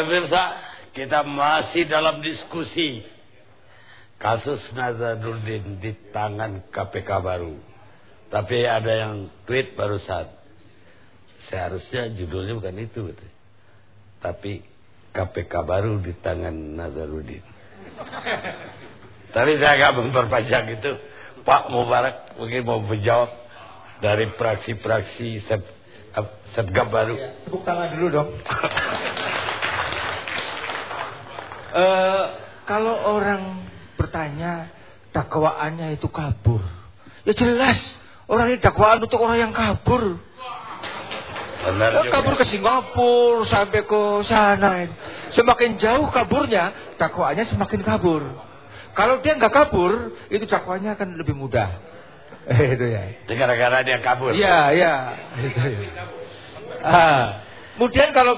Pemirsa, kita masih dalam diskusi kasus Nazarudin di tangan KPK baru. Tapi ada yang tweet barusan, seharusnya judulnya bukan itu, tapi KPK baru di tangan Nazarudin. Tapi saya agak memperpanjang itu. Pak Mubarak mungkin mau menjawab dari praksi-praksi Setgab baru. Tepuk tangan dulu dong. Kalau orang bertanya dakwaannya itu kabur, ya jelas orang ini dakwaan untuk orang yang kabur. Kabur ke Singapura sampai ke sana. Semakin jauh kaburnya, dakwaannya semakin kabur. Kalau dia nggak kabur, itu dakwaannya akan lebih mudah. Itu ya. Gara-gara dia kabur. Iya, iya. Itu ya. Kemudian kalau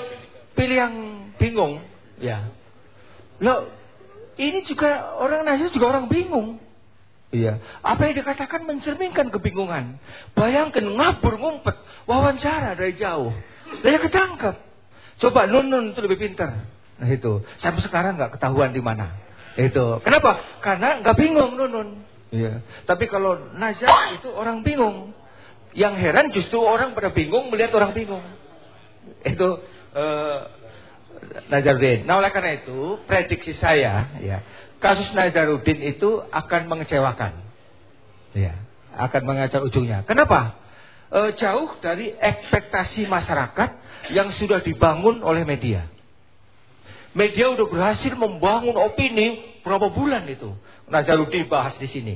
pilih yang bingung, ya. Loh, ini juga orang Nazir juga orang bingung. Iya. Apa yang dikatakan mencerminkan kebingungan. Bayangkan ngabur ngumpet, wawancara dari jauh. Dia ketangkep. Coba Nun itu lebih pintar. Nah itu. Sampai sekarang nggak ketahuan di mana. Itu. Kenapa? Karena nggak bingung Nun. Iya. Tapi kalau Nazir itu orang bingung. Yang heran justru orang pada bingung melihat orang bingung. Itu Nazarudin. Nah oleh karena itu prediksi saya ya, kasus Nazarudin itu akan mengecewakan. Ya, akan mengacau ujungnya. Kenapa? Jauh dari ekspektasi masyarakat yang sudah dibangun oleh media. Media udah berhasil membangun opini berapa bulan itu. Nazarudin bahas di sini.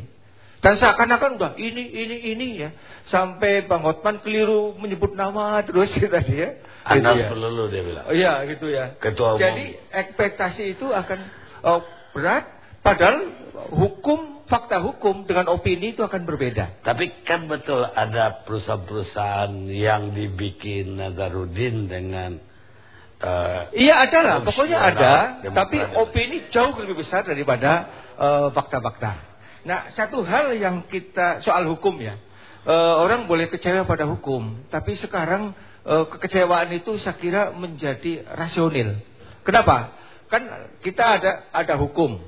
Dan seakan-akan udah ini ya. Sampai Bang Hotman keliru menyebut nama terus tadi ya. Anas gitu ya. Pelulu dia bilang. Oh iya gitu ya. Ketua umum. Jadi ekspektasi itu akan berat. Padahal hukum, fakta hukum dengan opini itu akan berbeda. Tapi kan betul ada perusahaan-perusahaan yang dibikin Nazarudin dengan iya ada lah, pokoknya ada. Tapi opini jauh lebih besar daripada fakta-fakta. Nah satu hal yang kita soal hukum ya, orang boleh kecewa pada hukum, tapi sekarang kekecewaan itu saya kira menjadi rasional. Kenapa? Kan kita ada hukum,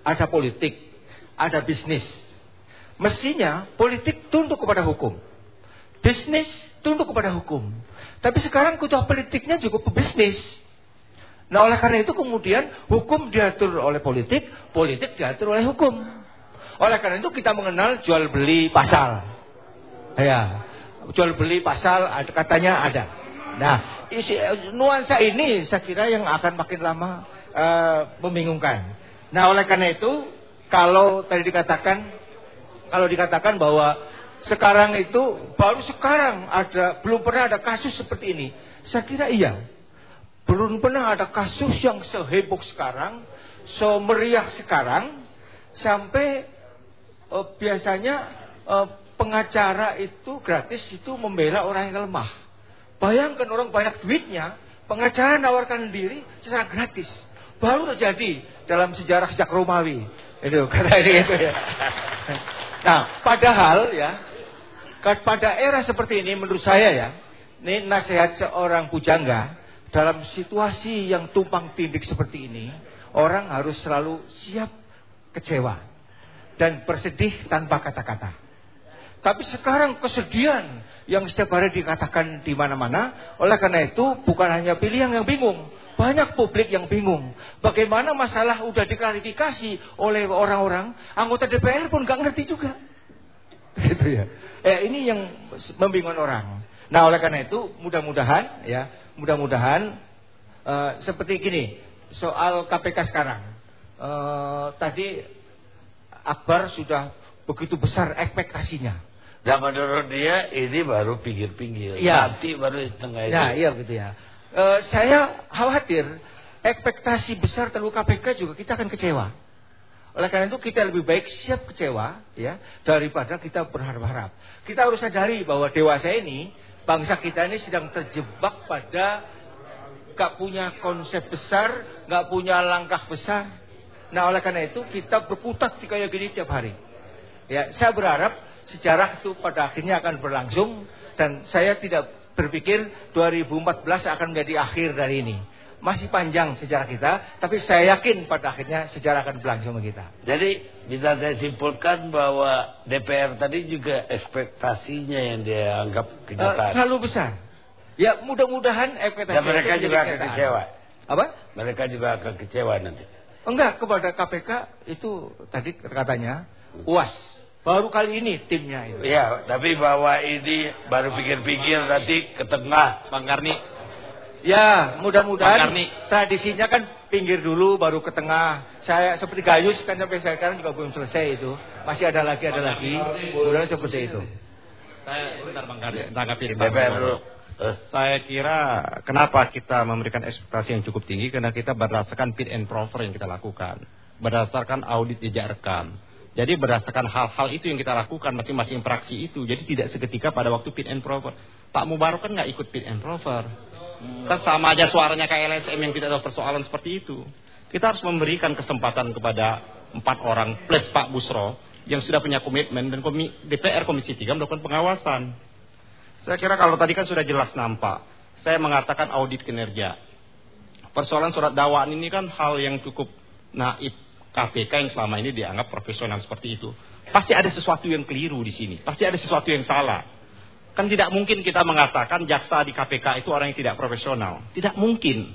ada politik, ada bisnis. Mestinya politik tunduk kepada hukum, bisnis tunduk kepada hukum. Tapi sekarang ketua politiknya juga pebisnis. Nah oleh karena itu kemudian hukum diatur oleh politik, politik diatur oleh hukum. Oleh karena itu kita mengenal jual beli pasal. Ya, jual beli pasal katanya ada. Nah, nuansa ini saya kira yang akan makin lama membingungkan. Nah, oleh karena itu kalau dikatakan bahwa sekarang itu baru sekarang belum pernah ada kasus seperti ini. Saya kira iya. Belum pernah ada kasus yang seheboh sekarang, semeriah sekarang sampai biasanya pengacara itu gratis itu membela orang yang lemah. Bayangkan orang banyak duitnya, pengacara nawarkan diri secara gratis. Baru terjadi dalam sejarah sejak Romawi. Itu kata ini itu ya. Nah, padahal ya, pada era seperti ini menurut saya ya, ini nasihat seorang pujangga dalam situasi yang tumpang tindih seperti ini, orang harus selalu siap kecewa dan bersedih tanpa kata-kata. Tapi sekarang kesedihan yang setiap hari dikatakan di mana-mana, oleh karena itu bukan hanya pilihan yang bingung, banyak publik yang bingung. Bagaimana masalah udah diklarifikasi oleh orang-orang, anggota DPR pun nggak ngerti juga. Gitu ya. Ini yang membingungkan orang. Nah, oleh karena itu mudah-mudahan seperti gini, soal KPK sekarang. Tadi Akbar sudah begitu besar ekspektasinya. Dan menurut dia ini baru pinggir-pinggir. Ya. Nanti baru di tengah itu. Nah, iya gitu ya. Saya khawatir ekspektasi besar terlalu KPK juga kita akan kecewa. Oleh karena itu kita lebih baik siap kecewa ya daripada kita berharap-harap. Kita harus sadari bahwa dewasa ini, bangsa kita ini sedang terjebak pada gak punya konsep besar, gak punya langkah besar. Nah oleh karena itu kita berkutat kayak gini tiap hari. Ya, saya berharap sejarah itu pada akhirnya akan berlangsung dan saya tidak berpikir 2014 akan menjadi akhir dari ini. masih panjang sejarah kita, tapi saya yakin pada akhirnya sejarah akan berlangsung sama kita. Jadi bisa saya simpulkan bahwa DPR tadi juga ekspektasinya yang dia anggap kenyataan. Terlalu besar. Ya mudah-mudahan ekspektasi. Dan mereka juga akan kecewa. Apa? Mereka juga akan kecewa nanti. Enggak, kepada KPK itu tadi katanya UAS. Baru kali ini timnya itu. Iya, tapi bahwa ini baru pikir-pikir nanti ke tengah. Bang Karni. Ya, mudah-mudahan tradisinya kan pinggir dulu baru ke tengah. Saya seperti Gayus kan sampai sekarang juga belum selesai itu. Masih ada lagi. Mudah-mudahan seperti itu. Saya bentar Bang Karni, tanggapi DPR dulu. Saya kira kenapa kita memberikan ekspektasi yang cukup tinggi, karena kita berdasarkan fit and proper yang kita lakukan, berdasarkan audit jejak rekam. Jadi berdasarkan hal-hal itu yang kita lakukan masing-masing fraksi itu. Jadi tidak seketika pada waktu fit and proper. Pak Mubarok kan nggak ikut fit and proper. Kan sama aja suaranya kayak LSM yang tidak tahu persoalan seperti itu. Kita harus memberikan kesempatan kepada 4 orang plus Pak Busro yang sudah punya komitmen, dan DPR Komisi 3 melakukan pengawasan. Saya kira kalau tadi kan sudah jelas nampak. Saya mengatakan audit kinerja. Persoalan surat dakwaan ini kan hal yang cukup naib KPK yang selama ini dianggap profesional seperti itu. Pasti ada sesuatu yang keliru di sini. Pasti ada sesuatu yang salah. Kan tidak mungkin kita mengatakan jaksa di KPK itu orang yang tidak profesional. Tidak mungkin.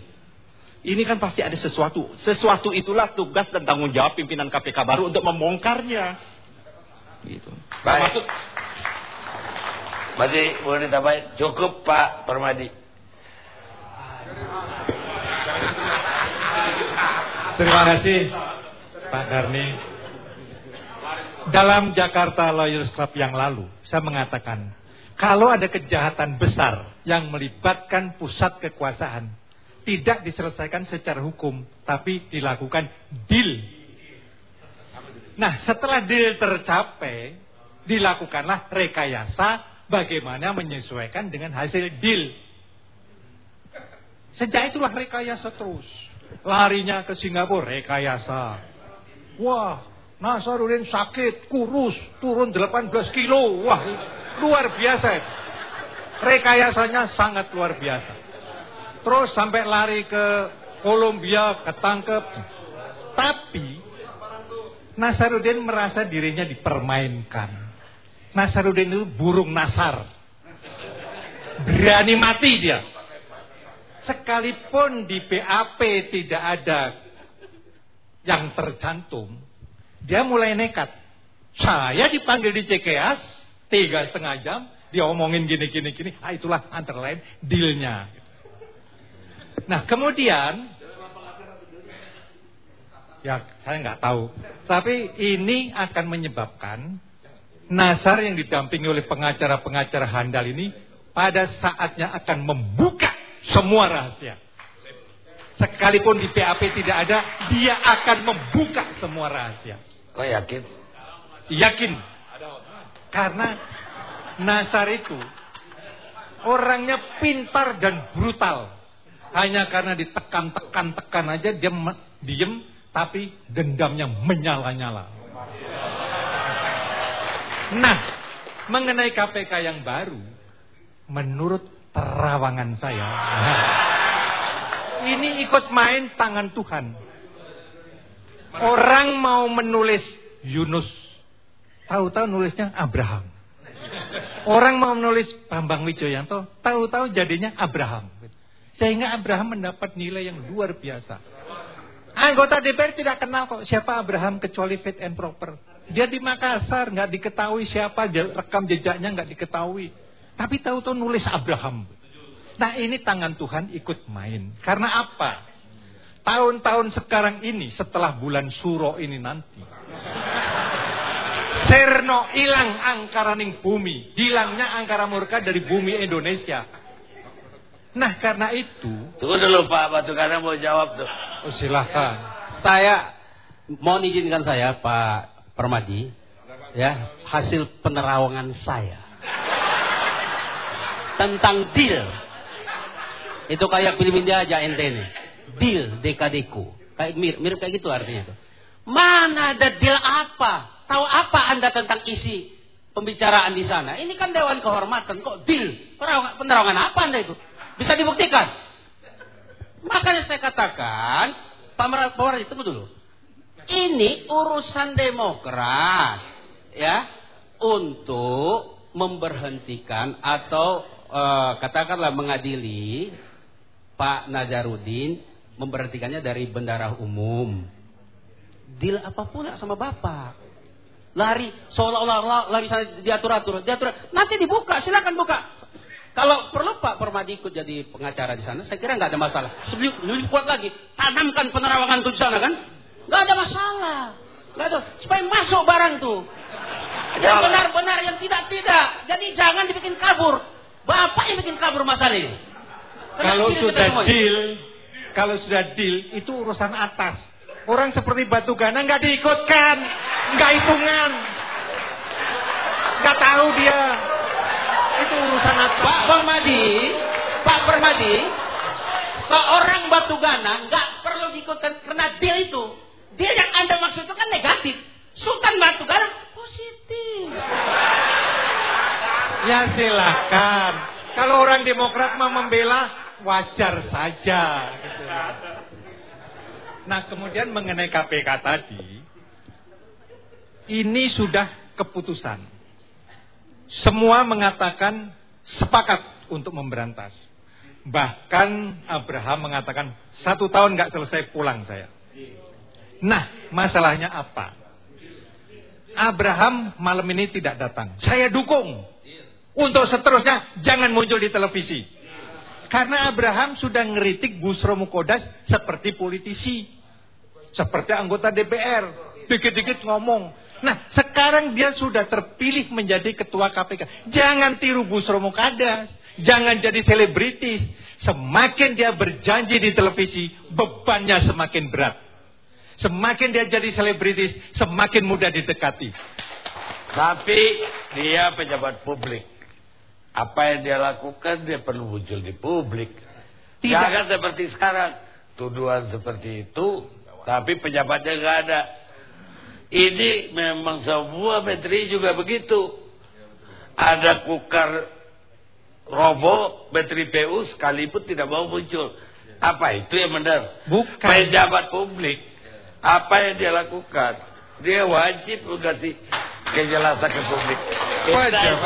Ini kan pasti ada sesuatu. Sesuatu itulah tugas dan tanggung jawab pimpinan KPK baru untuk membongkarnya. Gitu. Baik. Berarti boleh ditambahin. Cukup Pak Permadi. Terima kasih Pak Karni. Dalam Jakarta Lawyers Club yang lalu, saya mengatakan, kalau ada kejahatan besar yang melibatkan pusat kekuasaan, tidak diselesaikan secara hukum, tapi dilakukan deal. Nah, setelah deal tercapai, dilakukanlah rekayasa bagaimana menyesuaikan dengan hasil deal. Sejak itulah rekayasa terus. Larinya ke Singapura, rekayasa. Wah, Nasaruddin sakit, kurus, turun 18 kilo. Wah, luar biasa. Rekayasanya sangat luar biasa. Terus sampai lari ke Kolombia, ketangkep. Tapi Nasaruddin merasa dirinya dipermainkan. Nasaruddin itu burung nasar. Berani mati dia. Sekalipun di BAP tidak ada yang tercantum, dia mulai nekat. Saya dipanggil di CKS 3,5 jam, dia omongin gini. Itulah antara lain dealnya. Nah kemudian, ya saya nggak tahu, tapi ini akan menyebabkan Nasar yang didampingi oleh pengacara-pengacara handal ini pada saatnya akan membuka semua rahasia. Sekalipun di BAP tidak ada, dia akan membuka semua rahasia. Kok yakin? Yakin. Karena Nasar itu orangnya pintar dan brutal. Hanya karena ditekan aja dia diem, tapi dendamnya menyala-nyala. Nah, mengenai KPK yang baru, menurut terawangan saya, ini ikut main tangan Tuhan. Orang mau menulis Yunus, tahu-tahu nulisnya Abraham. Orang mau menulis Bambang Wijoyanto, tahu-tahu jadinya Abraham. Sehingga Abraham mendapat nilai yang luar biasa. Anggota DPR tidak kenal kok siapa Abraham kecuali fit and proper. Dia di Makassar, nggak diketahui siapa, rekam jejaknya nggak diketahui. Tapi tahu-tahu nulis Abraham. Nah ini tangan Tuhan ikut main. Karena apa? Tahun-tahun sekarang ini, setelah bulan Suro ini nanti, Serno hilang angkaraning bumi, hilangnya angkara murka dari bumi Indonesia. Nah karena itu, tunggu dulu Pak Batu karena mau jawab tuh. Oh, silahkan. Saya mohon izinkan saya Pak Permadi, ya, hasil penerawangan saya tentang deal. Itu kayak film India aja ente nih. Deal dekadeko. Kayak mirip kayak gitu artinya tuh. Mana ada deal apa? Tahu apa Anda tentang isi pembicaraan di sana? Ini kan Dewan Kehormatan kok deal. Penerawangan apa Anda itu? Bisa dibuktikan? Makanya saya katakan, Pak Maradi, tunggu dulu. Ini urusan Demokrat, ya, untuk memberhentikan atau katakanlah mengadili Pak Nazarudin, memberhentikannya dari bendahara umum. Deal apa pula sama Bapak? Lari seolah-olah lari sana diatur-atur. Nanti dibuka, silakan buka. Kalau perlu Pak Permadi ikut jadi pengacara di sana, saya kira nggak ada masalah. Lebih kuat lagi, tanamkan penerawangan itu di sana kan? Nggak ada masalah. Nggak ada. Supaya masuk barang tuh. Yang benar-benar, yang tidak-tidak. Jadi jangan dibikin kabur. Bapak yang bikin kabur masalah ini. Kalau sudah deal, itu urusan atas. Orang seperti Batu Gana nggak diikutkan, nggak hitungan, nggak tahu dia. Itu urusan atas. Pak Permadi, seorang Batu Gana nggak perlu diikutkan karena deal itu. Deal yang Anda maksud itu kan negatif. Sultan Batu Gana positif. Ya silakan. Kalau orang Demokrat mau membela, wajar saja. Gitu. Nah, kemudian mengenai KPK tadi, ini sudah keputusan. Semua mengatakan sepakat untuk memberantas. Bahkan Abraham mengatakan 1 tahun nggak selesai pulang saya. Nah, masalahnya apa? Abraham malam ini tidak datang. Saya dukung. Untuk seterusnya jangan muncul di televisi. Karena Abraham sudah ngeritik Bushro Mukodas seperti politisi. Seperti anggota DPR. Dikit-dikit ngomong. Nah, sekarang dia sudah terpilih menjadi ketua KPK. Jangan tiru Bushro Mukodas. Jangan jadi selebritis. Semakin dia berjanji di televisi, bebannya semakin berat. Semakin dia jadi selebritis, semakin mudah didekati. Tapi dia pejabat publik. Apa yang dia lakukan, dia perlu muncul di publik. Jangan seperti sekarang. Tuduhan seperti itu, tapi pejabatnya nggak ada. Ini memang semua menteri juga begitu. Ada kukar robo, menteri PU sekalipun tidak mau muncul. Apa itu yang benar? Bukan. Pejabat publik. Apa yang dia lakukan? Dia wajib mengasih kejelasan ke publik. Wajib.